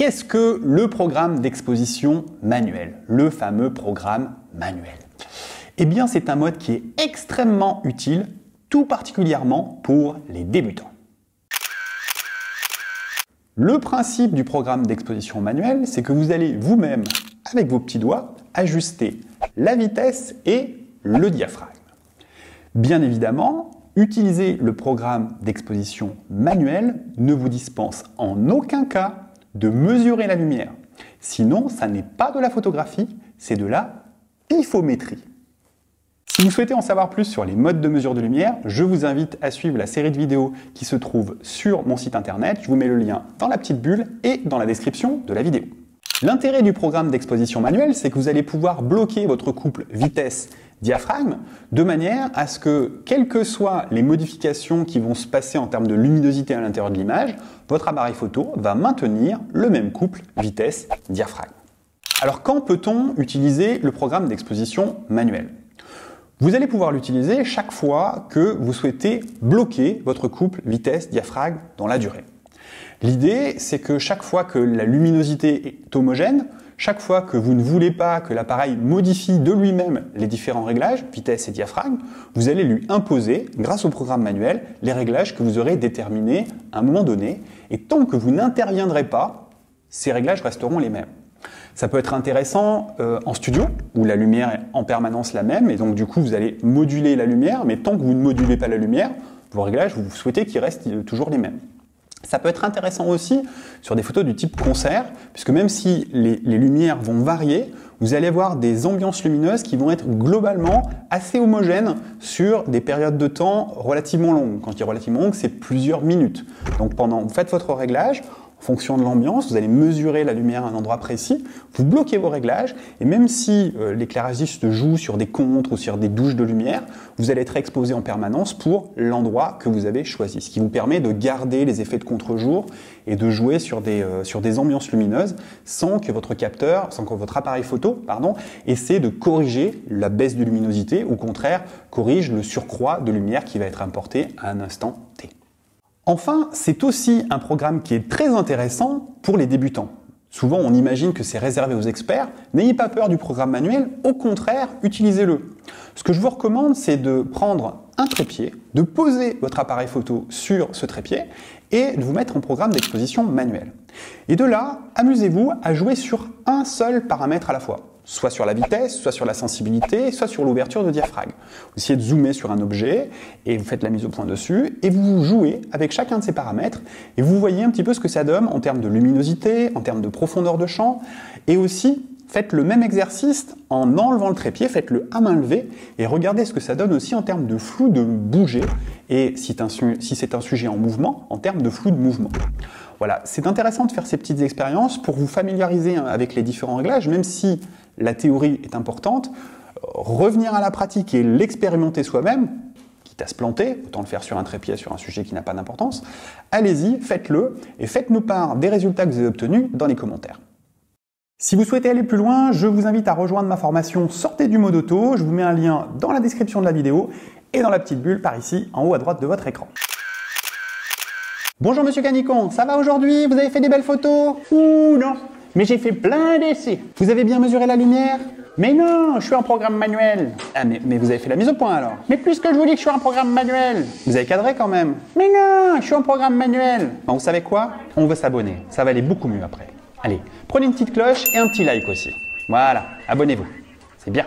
qu'est-ce que le programme d'exposition manuel? Le fameux programme manuel. Eh bien, c'est un mode qui est extrêmement utile, tout particulièrement pour les débutants. Le principe du programme d'exposition manuel, c'est que vous allez vous-même, avec vos petits doigts, ajuster la vitesse et le diaphragme. Bien évidemment, utiliser le programme d'exposition manuel ne vous dispense en aucun cas de mesurer la lumière. Sinon, ça n'est pas de la photographie, c'est de la pifométrie. Si vous souhaitez en savoir plus sur les modes de mesure de lumière, je vous invite à suivre la série de vidéos qui se trouve sur mon site internet. Je vous mets le lien dans la petite bulle et dans la description de la vidéo. L'intérêt du programme d'exposition manuelle, c'est que vous allez pouvoir bloquer votre couple vitesse-diaphragme de manière à ce que, quelles que soient les modifications qui vont se passer en termes de luminosité à l'intérieur de l'image, votre appareil photo va maintenir le même couple vitesse-diaphragme. Alors quand peut-on utiliser le programme d'exposition manuelle ? Vous allez pouvoir l'utiliser chaque fois que vous souhaitez bloquer votre couple vitesse-diaphragme dans la durée. L'idée, c'est que chaque fois que la luminosité est homogène, chaque fois que vous ne voulez pas que l'appareil modifie de lui-même les différents réglages, vitesse et diaphragme, vous allez lui imposer, grâce au programme manuel, les réglages que vous aurez déterminés à un moment donné. Et tant que vous n'interviendrez pas, ces réglages resteront les mêmes. Ça peut être intéressant en studio, où la lumière est en permanence la même, et donc du coup vous allez moduler la lumière, mais tant que vous ne modulez pas la lumière, vos réglages, vous souhaitez qu'ils restent toujours les mêmes. Ça peut être intéressant aussi sur des photos du type concert, puisque même si les lumières vont varier, vous allez avoir des ambiances lumineuses qui vont être globalement assez homogènes sur des périodes de temps relativement longues. Quand je dis relativement longues, c'est plusieurs minutes. Donc vous faites votre réglage, en fonction de l'ambiance, vous allez mesurer la lumière à un endroit précis, vous bloquez vos réglages, et même si l'éclairagiste joue sur des contres ou sur des douches de lumière, vous allez être exposé en permanence pour l'endroit que vous avez choisi, ce qui vous permet de garder les effets de contre-jour et de jouer sur des ambiances lumineuses sans que votre appareil photo, essaie de corriger la baisse de luminosité, ou au contraire, corrige le surcroît de lumière qui va être importé à un instant T. Enfin, c'est aussi un programme qui est très intéressant pour les débutants. Souvent, on imagine que c'est réservé aux experts. N'ayez pas peur du programme manuel, au contraire, utilisez-le. Ce que je vous recommande, c'est de prendre un trépied, de poser votre appareil photo sur ce trépied et de vous mettre en programme d'exposition manuelle. Et de là, amusez-vous à jouer sur un seul paramètre à la fois. Soit sur la vitesse, soit sur la sensibilité, soit sur l'ouverture de diaphragme. Vous essayez de zoomer sur un objet et vous faites la mise au point dessus et vous jouez avec chacun de ces paramètres et vous voyez un petit peu ce que ça donne en termes de luminosité, en termes de profondeur de champ, et aussi faites le même exercice en enlevant le trépied, faites-le à main levée et regardez ce que ça donne aussi en termes de flou de bouger et si c'est un sujet en mouvement, en termes de flou de mouvement. Voilà, c'est intéressant de faire ces petites expériences pour vous familiariser avec les différents réglages, même si la théorie est importante, revenir à la pratique et l'expérimenter soi-même, quitte à se planter, autant le faire sur un trépied, sur un sujet qui n'a pas d'importance, allez-y, faites-le et faites-nous part des résultats que vous avez obtenus dans les commentaires. Si vous souhaitez aller plus loin, je vous invite à rejoindre ma formation Sortez du mode auto, je vous mets un lien dans la description de la vidéo et dans la petite bulle par ici, en haut à droite de votre écran. Bonjour Monsieur Canicon, ça va aujourd'hui? Vous avez fait des belles photos? Ouh non, mais j'ai fait plein d'essais. Vous avez bien mesuré la lumière? Mais non, je suis en programme manuel. Ah mais vous avez fait la mise au point alors? Mais puisque je vous dis que je suis en programme manuel. Vous avez cadré quand même? Mais non, je suis en programme manuel. Bon, vous savez quoi? On veut s'abonner, ça va aller beaucoup mieux après. Allez, prenez une petite cloche et un petit like aussi. Voilà, abonnez-vous, c'est bien.